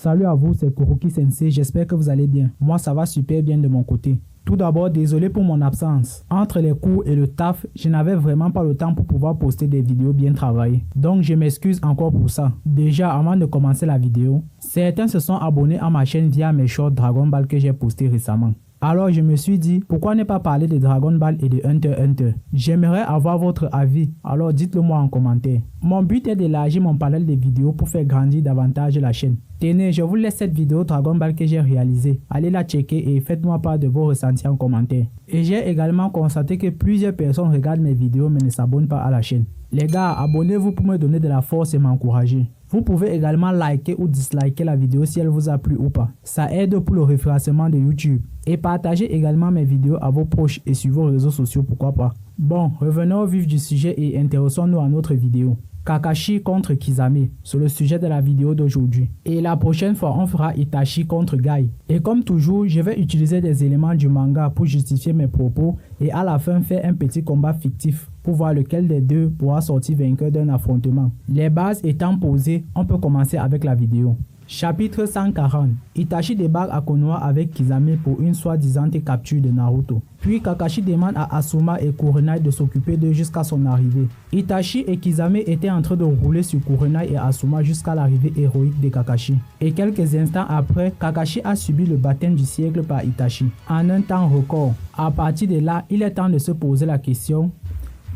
Salut à vous, c'est Kuroki Sensei, j'espère que vous allez bien. Moi ça va super bien de mon côté. Tout d'abord, désolé pour mon absence. Entre les cours et le taf, je n'avais vraiment pas le temps pour pouvoir poster des vidéos bien travaillées. Donc je m'excuse encore pour ça. Déjà, avant de commencer la vidéo, certains se sont abonnés à ma chaîne via mes shorts Dragon Ball que j'ai postés récemment. Alors je me suis dit, pourquoi ne pas parler de Dragon Ball et de Hunter x Hunter? J'aimerais avoir votre avis, alors dites-le moi en commentaire. Mon but est d'élargir mon panel de vidéos pour faire grandir davantage la chaîne. Tenez, je vous laisse cette vidéo Dragon Ball que j'ai réalisée. Allez la checker et faites-moi part de vos ressentis en commentaire. Et j'ai également constaté que plusieurs personnes regardent mes vidéos mais ne s'abonnent pas à la chaîne. Les gars, abonnez-vous pour me donner de la force et m'encourager. Vous pouvez également liker ou disliker la vidéo si elle vous a plu ou pas. Ça aide pour le référencement de YouTube. Et partagez également mes vidéos à vos proches et sur vos réseaux sociaux, pourquoi pas. Bon, revenons au vif du sujet et intéressons-nous à notre vidéo. Kakashi contre Kisame, c'est le sujet de la vidéo d'aujourd'hui. Et la prochaine fois, on fera Itachi contre Guy. Et comme toujours, je vais utiliser des éléments du manga pour justifier mes propos et à la fin faire un petit combat fictif pour voir lequel des deux pourra sortir vainqueur d'un affrontement. Les bases étant posées, on peut commencer avec la vidéo. Chapitre 140. Itachi débarque à Konoha avec Kisame pour une soi-disant capture de Naruto. Puis Kakashi demande à Asuma et Kurenai de s'occuper d'eux jusqu'à son arrivée. Itachi et Kisame étaient en train de rouler sur Kurenai et Asuma jusqu'à l'arrivée héroïque de Kakashi. Et quelques instants après, Kakashi a subi le baptême du siècle par Itachi, en un temps record. À partir de là, il est temps de se poser la question: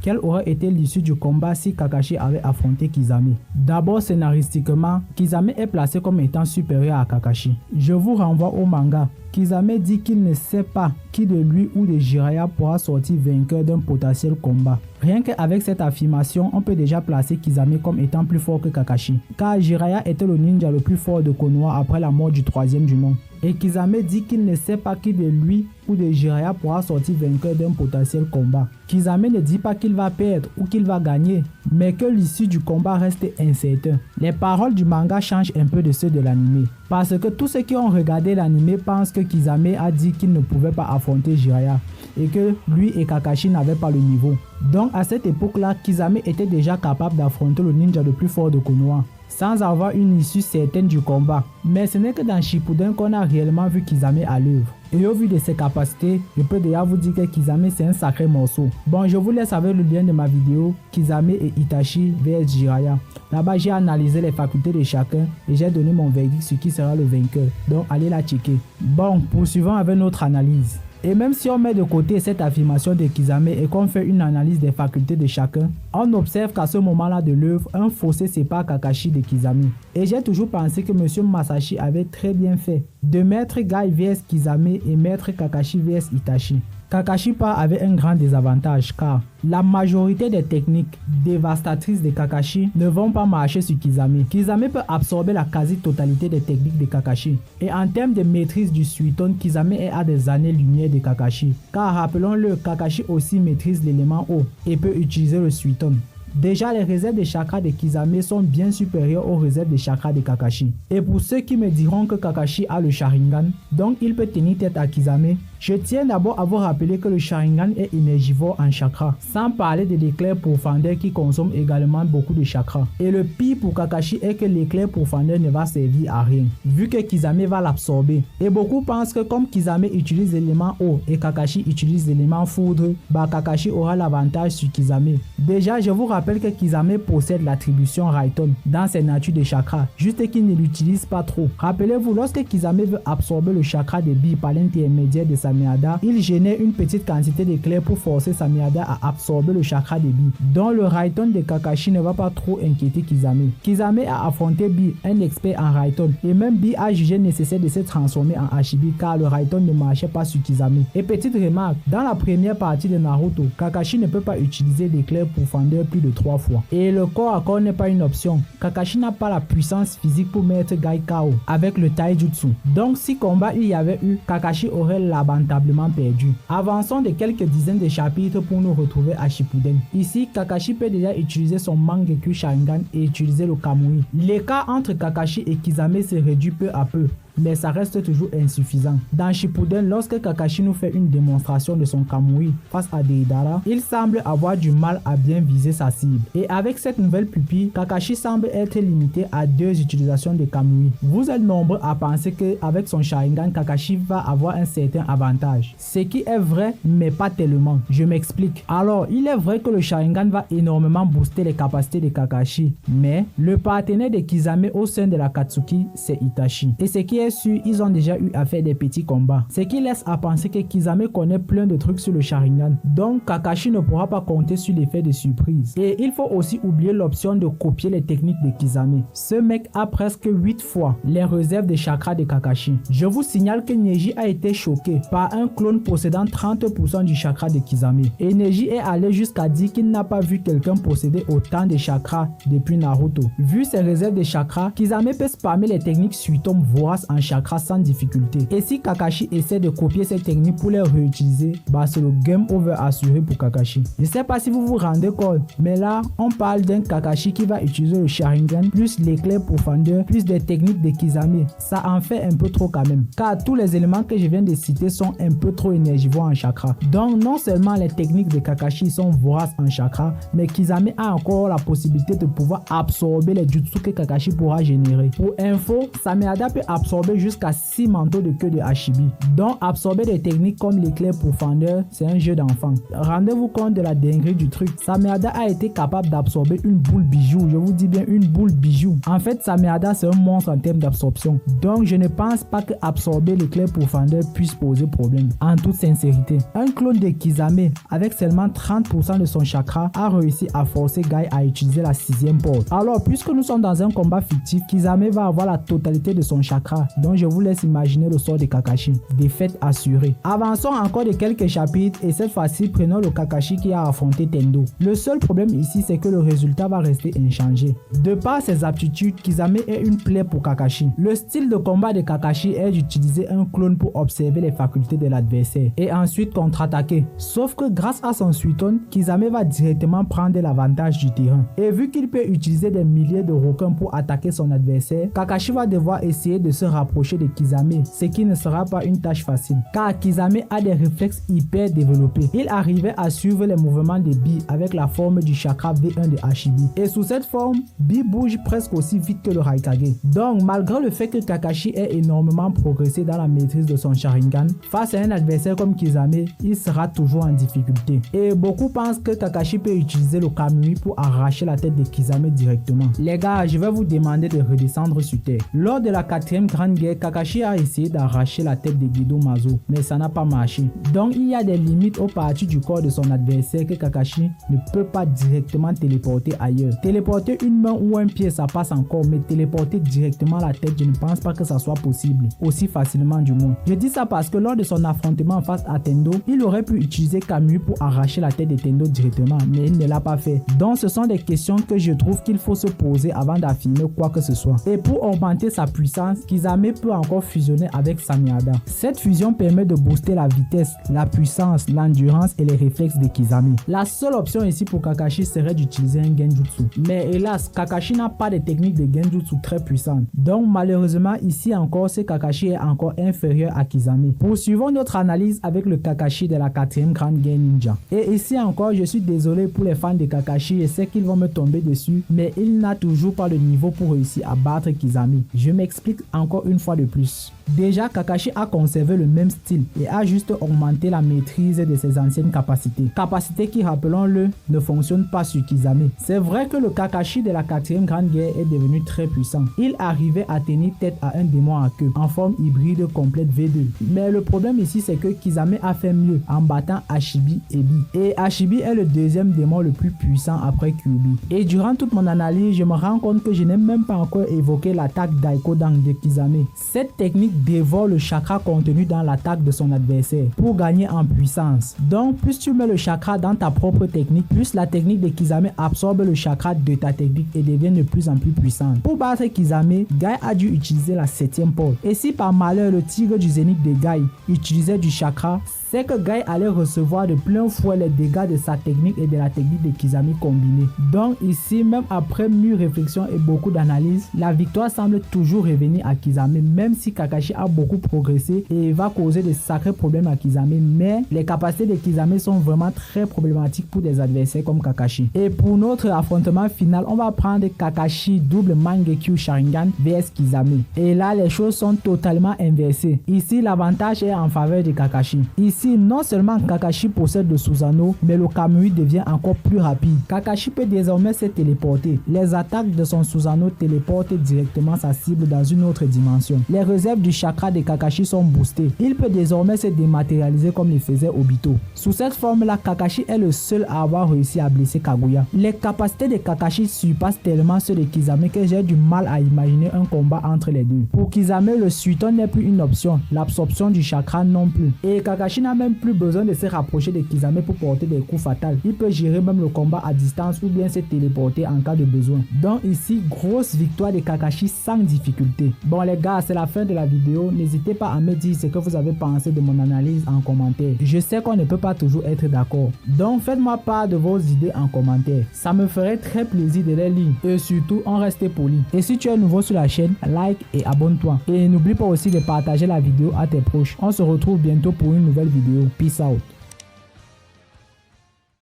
quelle aurait été l'issue du combat si Kakashi avait affronté Kisame? D'abord, scénaristiquement, Kisame est placé comme étant supérieur à Kakashi. Je vous renvoie au manga. Kisame dit qu'il ne sait pas qui de lui ou de Jiraiya pourra sortir vainqueur d'un potentiel combat. Rien qu'avec cette affirmation, on peut déjà placer Kisame comme étant plus fort que Kakashi, car Jiraiya était le ninja le plus fort de Konoha après la mort du troisième du nom. Et Kisame dit qu'il ne sait pas qui de lui ou de Jiraiya pourra sortir vainqueur d'un potentiel combat. Kisame ne dit pas qu'il va perdre ou qu'il va gagner, mais que l'issue du combat reste incertain. Les paroles du manga changent un peu de ceux de l'anime, parce que tous ceux qui ont regardé l'anime pensent que Kisame a dit qu'il ne pouvait pas affronter Jiraiya et que lui et Kakashi n'avaient pas le niveau. Donc à cette époque-là, Kisame était déjà capable d'affronter le ninja le plus fort de Konoha, sans avoir une issue certaine du combat. Mais ce n'est que dans Shippuden qu'on a réellement vu Kisame à l'œuvre. Et au vu de ses capacités, je peux déjà vous dire que Kisame c'est un sacré morceau. Bon, je vous laisse avec le lien de ma vidéo Kisame et Itachi vs Jiraiya. Là-bas, j'ai analysé les facultés de chacun et j'ai donné mon verdict sur qui sera le vainqueur. Donc, allez la checker. Bon, poursuivons avec notre analyse. Et même si on met de côté cette affirmation de Kisame et qu'on fait une analyse des facultés de chacun, on observe qu'à ce moment-là de l'œuvre, un fossé sépare Kakashi de Kisame. Et j'ai toujours pensé que M. Masashi avait très bien fait de mettre Guy vs Kisame et mettre Kakashi vs Itachi. Kakashi part avec un grand désavantage car la majorité des techniques dévastatrices de Kakashi ne vont pas marcher sur Kisame. Kisame peut absorber la quasi-totalité des techniques de Kakashi. Et en termes de maîtrise du Suiton, Kisame est à des années-lumière de Kakashi. Car rappelons-le, Kakashi aussi maîtrise l'élément eau et peut utiliser le Suiton. Déjà, les réserves de chakra de Kisame sont bien supérieures aux réserves de chakra de Kakashi. Et pour ceux qui me diront que Kakashi a le Sharingan, donc il peut tenir tête à Kisame, je tiens d'abord à vous rappeler que le Sharingan est énergivore en chakra, sans parler de l'éclair profondeur qui consomme également beaucoup de chakra. Et le pire pour Kakashi est que l'éclair profondeur ne va servir à rien, vu que Kisame va l'absorber. Et beaucoup pensent que comme Kisame utilise l'élément eau et Kakashi utilise l'élément foudre, bah Kakashi aura l'avantage sur Kisame. Déjà, je vous rappelle que Kisame possède l'attribution Raiton dans ses natures de chakra, juste qu'il ne l'utilise pas trop. Rappelez-vous, lorsque Kisame veut absorber le chakra de Bi par l'intermédiaire de Sameada, il génère une petite quantité d'éclairs pour forcer Sameada à absorber le chakra de Bi. Donc le Raiton de Kakashi ne va pas trop inquiéter Kisame. Kisame a affronté Bi, un expert en Raiton, et même Bi a jugé nécessaire de se transformer en Hashibi car le Raiton ne marchait pas sur Kisame. Et petite remarque, dans la première partie de Naruto, Kakashi ne peut pas utiliser l'éclair profondeur plus de 3 fois. Et le corps à corps n'est pas une option. Kakashi n'a pas la puissance physique pour mettre Guy KO avec le taijutsu. Donc si combat il y avait eu, Kakashi aurait lamentablement perdu. Avançons de quelques dizaines de chapitres pour nous retrouver à Shippuden. Ici, Kakashi peut déjà utiliser son Mangekyou Sharingan et utiliser le Kamui. L'écart entre Kakashi et Kisame se réduit peu à peu. mais ça reste toujours insuffisant. Dans Shippuden, lorsque Kakashi nous fait une démonstration de son Kamui face à Deidara, il semble avoir du mal à bien viser sa cible. Et avec cette nouvelle pupille, Kakashi semble être limité à 2 utilisations de Kamui. Vous êtes nombreux à penser qu'avec son Sharingan, Kakashi va avoir un certain avantage. Ce qui est vrai, mais pas tellement. Je m'explique. Alors, il est vrai que le Sharingan va énormément booster les capacités de Kakashi, mais le partenaire de Kisame au sein de l'Akatsuki, c'est Itachi. Et ce qui est sûr, ils ont déjà eu à faire des petits combats. Ce qui laisse à penser que Kisame connaît plein de trucs sur le Sharingan. Donc, Kakashi ne pourra pas compter sur l'effet de surprise. Et il faut aussi oublier l'option de copier les techniques de Kisame. Ce mec a presque 8 fois les réserves de chakra de Kakashi. Je vous signale que Neji a été choqué par un clone possédant 30% du chakra de Kisame. Et Neji est allé jusqu'à dire qu'il n'a pas vu quelqu'un posséder autant de chakras depuis Naruto. Vu ses réserves de chakra, Kisame peut spammer les techniques Suiton voraces en chakra sans difficulté. Et si Kakashi essaie de copier ces techniques pour les réutiliser, bah c'est le game over assuré pour Kakashi. Je sais pas si vous vous rendez compte, mais là on parle d'un Kakashi qui va utiliser le Sharingan plus l'éclair profondeur plus des techniques de Kisame. Ça en fait un peu trop quand même, car tous les éléments que je viens de citer sont un peu trop énergivores en chakra. Donc non seulement les techniques de Kakashi sont voraces en chakra, mais Kisame a encore la possibilité de pouvoir absorber les jutsu que Kakashi pourra générer. Pour info, Sameada peut absorber jusqu'à 6 manteaux de queue de Hashibi. Donc absorber des techniques comme l'éclair profondeur, c'est un jeu d'enfant. Rendez-vous compte de la dinguerie du truc. Sameada a été capable d'absorber une boule bijou. Je vous dis bien une boule bijou. En fait, Sameada c'est un monstre en termes d'absorption. Donc je ne pense pas que absorber l'éclair profondeur puisse poser problème. En toute sincérité, un clone de Kisame avec seulement 30% de son chakra a réussi à forcer Guy à utiliser la 6e porte. Alors puisque nous sommes dans un combat fictif, Kisame va avoir la totalité de son chakra. Donc je vous laisse imaginer le sort de Kakashi. Défaite assurée. Avançons encore de quelques chapitres et cette fois-ci prenons le Kakashi qui a affronté Tendo. Le seul problème ici c'est que le résultat va rester inchangé. De par ses aptitudes, Kisame est une plaie pour Kakashi. Le style de combat de Kakashi est d'utiliser un clone pour observer les facultés de l'adversaire et ensuite contre-attaquer. Sauf que grâce à son Suiton, Kisame va directement prendre l'avantage du terrain. Et vu qu'il peut utiliser des milliers de Rokuns pour attaquer son adversaire, Kakashi va devoir essayer de se rapprocher de Kisame, ce qui ne sera pas une tâche facile, car Kisame a des réflexes hyper développés. Il arrivait à suivre les mouvements de Bi avec la forme du chakra V1 de Hashibi. Et sous cette forme, Bi bouge presque aussi vite que le Raikage. Donc malgré le fait que Kakashi ait énormément progressé dans la maîtrise de son Sharingan, face à un adversaire comme Kisame, il sera toujours en difficulté. Et beaucoup pensent que Kakashi peut utiliser le Kamui pour arracher la tête de Kisame directement. Les gars, je vais vous demander de redescendre sur terre. Lors de la 4e grande guerre, Kakashi a essayé d'arracher la tête de Gedo Mazo, mais ça n'a pas marché. Donc il y a des limites aux parties du corps de son adversaire que Kakashi ne peut pas directement téléporter ailleurs. Téléporter une main ou un pied ça passe encore, mais téléporter directement la tête, je ne pense pas que ça soit possible, aussi facilement du moins. Je dis ça parce que lors de son affrontement face à Tendo, il aurait pu utiliser Kamui pour arracher la tête de Tendo directement, mais il ne l'a pas fait. Donc ce sont des questions que je trouve qu'il faut se poser avant d'affirmer quoi que ce soit. Et pour augmenter sa puissance, Kisame peut encore fusionner avec Sameada. Cette fusion permet de booster la vitesse, la puissance, l'endurance et les réflexes de Kisame. La seule option ici pour Kakashi serait d'utiliser un Genjutsu. Mais hélas, Kakashi n'a pas de technique de Genjutsu très puissante. Donc malheureusement ici encore, ce Kakashi est encore inférieur à Kisame. Poursuivons notre analyse avec le Kakashi de la 4e grande guerre ninja. Et ici encore, je suis désolé pour les fans de Kakashi, je sais qu'ils vont me tomber dessus, mais il n'a toujours pas le niveau pour réussir à battre Kisame. Je m'explique encore une fois de plus. Déjà, Kakashi a conservé le même style et a juste augmenté la maîtrise de ses anciennes capacités. Capacités qui, rappelons-le, ne fonctionnent pas sur Kisame. C'est vrai que le Kakashi de la 4e grande guerre est devenu très puissant. Il arrivait à tenir tête à un démon à queue en forme hybride complète V2. Mais le problème ici, c'est que Kisame a fait mieux en battant Hashibi et Bi. Et Hashibi est le 2e démon le plus puissant après Kyuubi. Et durant toute mon analyse, je me rends compte que je n'ai même pas encore évoqué l'attaque Daikodan de Kisame. Cette technique dévore le chakra contenu dans l'attaque de son adversaire pour gagner en puissance. Donc plus tu mets le chakra dans ta propre technique, plus la technique de Kisame absorbe le chakra de ta technique et devient de plus en plus puissante. Pour battre Kisame, Guy a dû utiliser la 7e porte. Et si par malheur le tigre du zénith de Guy utilisait du chakra, c'est que Guy allait recevoir de plein fouet les dégâts de sa technique et de la technique de Kisame combinée. Donc ici, même après mûre réflexion et beaucoup d'analyse, la victoire semble toujours revenir à Kisame. Kizame, même si Kakashi a beaucoup progressé et va causer de sacrés problèmes à Kizame, mais les capacités de Kizame sont vraiment très problématiques pour des adversaires comme Kakashi. Et pour notre affrontement final, on va prendre Kakashi double Mangekyo Sharingan vs Kizame. Et là, les choses sont totalement inversées. Ici, l'avantage est en faveur de Kakashi. Ici, non seulement Kakashi possède le Susanoo, mais le Kamui devient encore plus rapide. Kakashi peut désormais se téléporter. Les attaques de son Susanoo téléportent directement sa cible dans une autre dimension. Les réserves du chakra de Kakashi sont boostées. Il peut désormais se dématérialiser comme le faisait Obito. Sous cette forme-là, Kakashi est le seul à avoir réussi à blesser Kaguya. Les capacités de Kakashi surpassent tellement ceux de Kizame que j'ai du mal à imaginer un combat entre les deux. Pour Kizame, le Suiton n'est plus une option, l'absorption du chakra non plus. Et Kakashi n'a même plus besoin de se rapprocher de Kizame pour porter des coups fatals. Il peut gérer même le combat à distance ou bien se téléporter en cas de besoin. Donc ici, grosse victoire de Kakashi sans difficulté. Bon les gars, c'est la fin de la vidéo. N'hésitez pas à me dire ce que vous avez pensé de mon analyse en commentaire. Je sais qu'on ne peut pas toujours être d'accord. Donc faites-moi part de vos idées en commentaire. Ça me ferait très plaisir de les lire. Et surtout, on reste poli. Et si tu es nouveau sur la chaîne, like et abonne-toi. Et n'oublie pas aussi de partager la vidéo à tes proches. On se retrouve bientôt pour une nouvelle vidéo. Peace out.